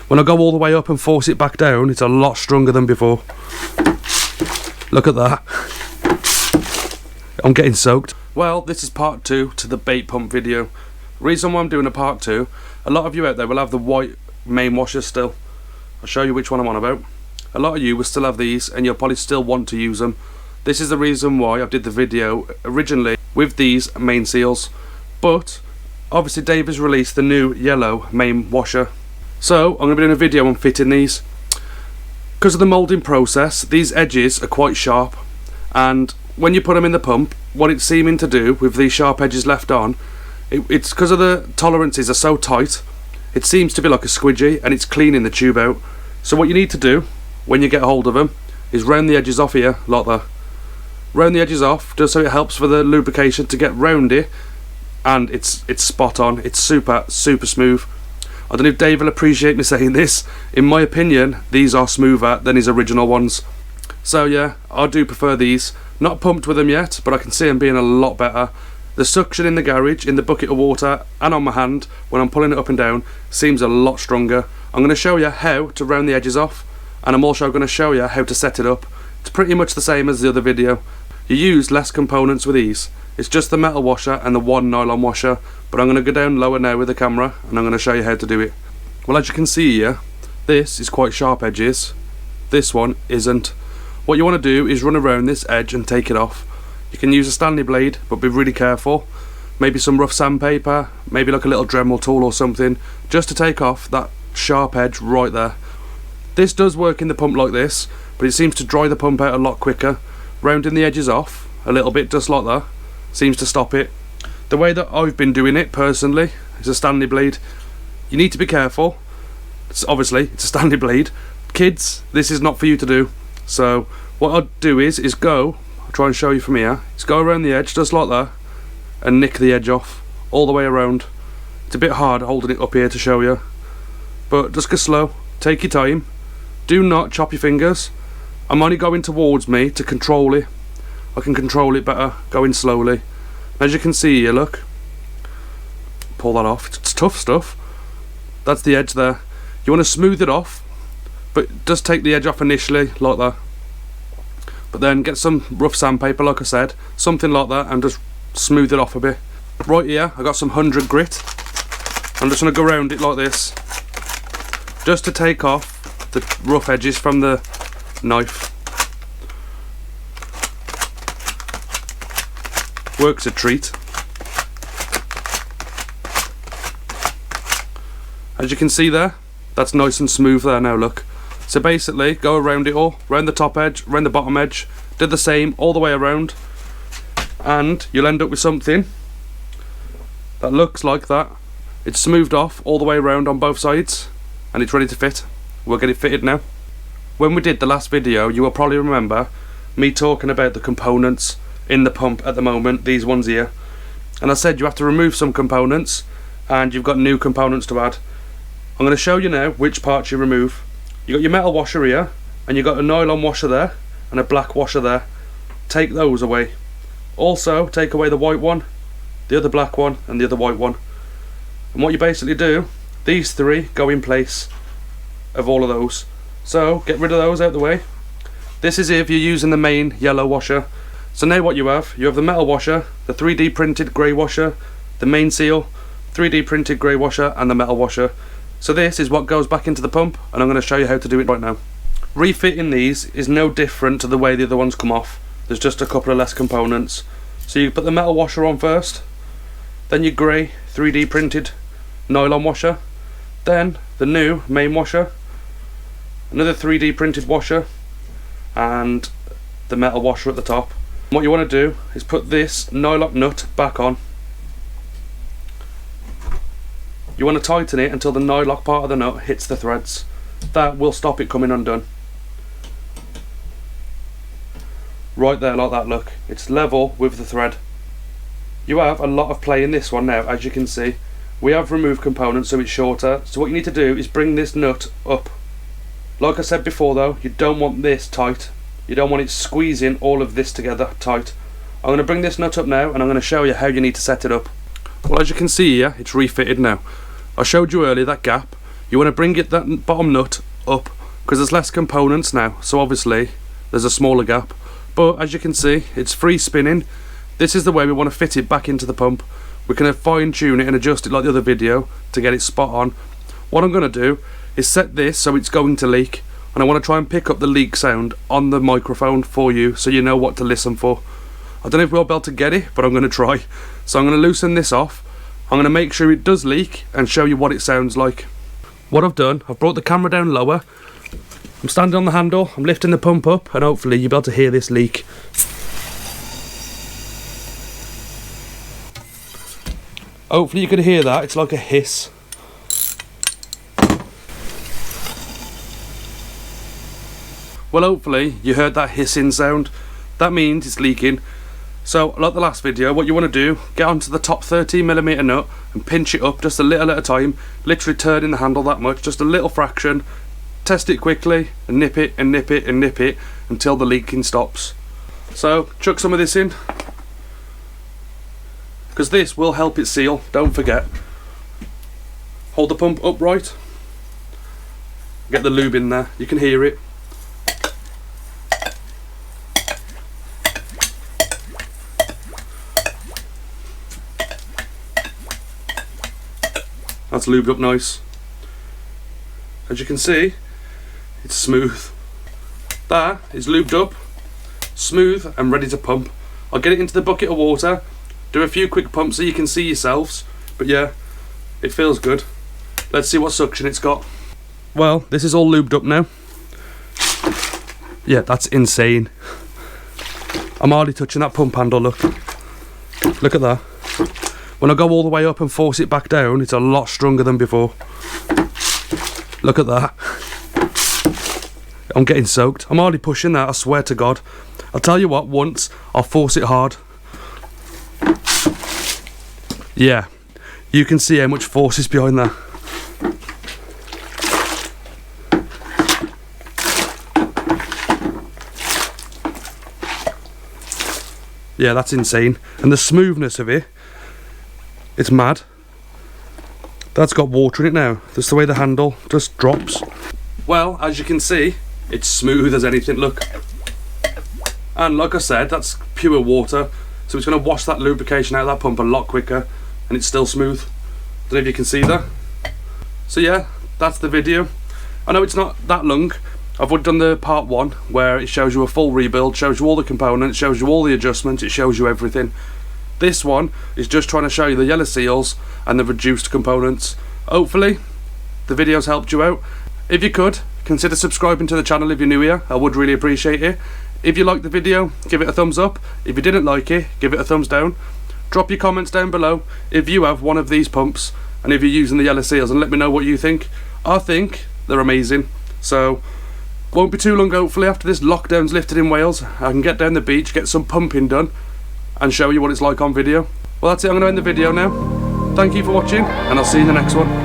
When I go all the way up and force it back down, it's a lot stronger than before. Look at that. I'm getting soaked. Well, this is part 2 to the bait pump video. Reason why I'm doing a part 2, a lot of you out there will have the white main washers still. I'll show you which one I'm on about. A lot of you will still have these and you'll probably still want to use them. This is the reason why I did the video originally with these main seals. But obviously Dave has released the new yellow main washer. So I'm going to be doing a video on fitting these. Because of the moulding process, these edges are quite sharp, and when you put them in the pump, what it's seeming to do with these sharp edges left on, it's because of the tolerances are so tight, it seems to be like a squidgy and it's cleaning the tube out. So what you need to do when you get hold of them is round the edges off here like that. Round the edges off just so it helps for the lubrication to get round it, and it's spot on. It's super smooth. I don't know if Dave will appreciate me saying this. In my opinion, these are smoother than his original ones. So yeah, I do prefer these. Not pumped with them yet, but I can see them being a lot better. The suction in the garage, in the bucket of water, and on my hand, when I'm pulling it up and down, seems a lot stronger. I'm going to show you how to round the edges off, and I'm also going to show you how to set it up. It's pretty much the same as the other video. You use less components with these. It's just the metal washer and the one nylon washer, but I'm going to go down lower now with the camera and I'm going to show you how to do it. Well, as you can see here, this is quite sharp edges. This one isn't. What you want to do is run around this edge and take it off. You can use a Stanley blade, but be really careful. Maybe some rough sandpaper, maybe like a little Dremel tool or something, just to take off that sharp edge right there. This does work in the pump like this, but it seems to dry the pump out a lot quicker. Rounding the edges off a little bit just like that seems to stop it. The way that I've been doing it personally is a Stanley blade. You need to be careful. Obviously it's a Stanley blade. Kids, this is not for you to do. So what I'll do is go, I'll try and show you from here, is go around the edge just like that and nick the edge off all the way around. It's a bit hard holding it up here to show you, but just go slow, take your time, do not chop your fingers. I'm only going towards me to control it. I can control it better going slowly. As you can see here, look, pull that off. It's tough stuff. That's the edge there. You want to smooth it off, but just take the edge off initially like that, but then get some rough sandpaper like I said, something like that, and just smooth it off a bit. Right here I got some 100 grit. I'm just going to go around it like this just to take off the rough edges from the knife. Works a treat. As you can see there, that's nice and smooth there now, look. So basically go around it all, round the top edge, round the bottom edge, do the same all the way around, and you'll end up with something that looks like that. It's smoothed off all the way around on both sides and it's ready to fit. We'll get it fitted now. When we did the last video, you will probably remember me talking about the components in the pump at the moment, these ones here, and I said you have to remove some components and you've got new components to add. I'm going to show you now which parts you remove. You got your metal washer here, and you got a nylon washer there and a black washer there. Take those away. Also take away the white one, the other black one, and the other white one. And what you basically do, these three go in place of all of those. So get rid of those out the way. This is if you're using the main yellow washer. So now what you have the metal washer, the 3D printed grey washer, the main seal, 3D printed grey washer, and the metal washer. So this is what goes back into the pump, and I'm going to show you how to do it right now. Refitting these is no different to the way the other ones come off. There's just a couple of less components. So you put the metal washer on first, then your grey 3D printed nylon washer, then the new main washer, another 3D printed washer, and the metal washer at the top. What you want to do is put this nylock nut back on. You want to tighten it until the nylock part of the nut hits the threads. That will stop it coming undone. Right there, like that, look. It's level with the thread. You have a lot of play in this one now, as you can see. We have removed components so it's shorter. So what you need to do is bring this nut up. Like I said before though, you don't want this tight. You don't want it squeezing all of this together tight. I'm going to bring this nut up now and I'm going to show you how you need to set it up. Well, as you can see here, it's refitted now. I showed you earlier that gap. you want to bring that bottom nut up, because there's less components now, so obviously there's a smaller gap. But as you can see, it's free spinning. This is the way we want to fit it back into the pump. We're going to fine tune it and adjust it like the other video to get it spot on. What I'm going to do is set this so it's going to leak, and I want to try and pick up the leak sound on the microphone for you so you know what to listen for. I don't know if we'll be able to get it, but I'm going to try. So I'm going to loosen this off. I'm going to make sure it does leak and show you what it sounds like. What I've done, I've brought the camera down lower. I'm standing on the handle, I'm lifting the pump up, and hopefully you'll be able to hear this leak. Hopefully you can hear that, it's like a hiss. Well, hopefully you heard that hissing sound. That means it's leaking. So, like the last video, what you want to do, get onto the top 13mm nut and pinch it up just a little at a time, literally turning the handle that much, just a little fraction. Test it quickly and nip it and nip it and nip it until the leaking stops. So, chuck some of this in, because this will help it seal, don't forget. Hold the pump upright, get the lube in there, you can hear it. That's lubed up nice. As you can see, it's smooth. That is lubed up, smooth and ready to pump. I'll get it into the bucket of water, do a few quick pumps so you can see yourselves, but yeah, it feels good. Let's see what suction it's got. Well, this is all lubed up now. Yeah, that's insane. I'm hardly touching that pump handle, look. Look at that. When I go all the way up and force it back down, it's a lot stronger than before. Look at that. I'm getting soaked. I'm hardly pushing that, I swear to God. I'll tell you what, once I'll force it hard. Yeah, you can see how much force is behind that. Yeah, that's insane. And the smoothness of it, it's mad. That's got water in it now. That's the way the handle just drops. Well, as you can see, it's smooth as anything, look. And like I said, that's pure water, so it's going to wash that lubrication out of that pump a lot quicker, and it's still smooth. Don't know if you can see that. So yeah, that's the video. I know it's not that long. I've already done the part 1 where it shows you a full rebuild, shows you all the components, shows you all the adjustments, it shows you everything. This one is just trying to show you the yellow seals and the reduced components. Hopefully the video's helped you out. If you could, consider subscribing to the channel if you're new here. I would really appreciate it. If you liked the video, give it a thumbs up. If you didn't like it, give it a thumbs down. Drop your comments down below if you have one of these pumps and if you're using the yellow seals, and let me know what you think. I think they're amazing. So won't be too long, hopefully, after this lockdown's lifted in Wales. I can get down the beach, get some pumping done and show you what it's like on video. Well, that's it, I'm going to end the video now. Thank you for watching, and I'll see you in the next one.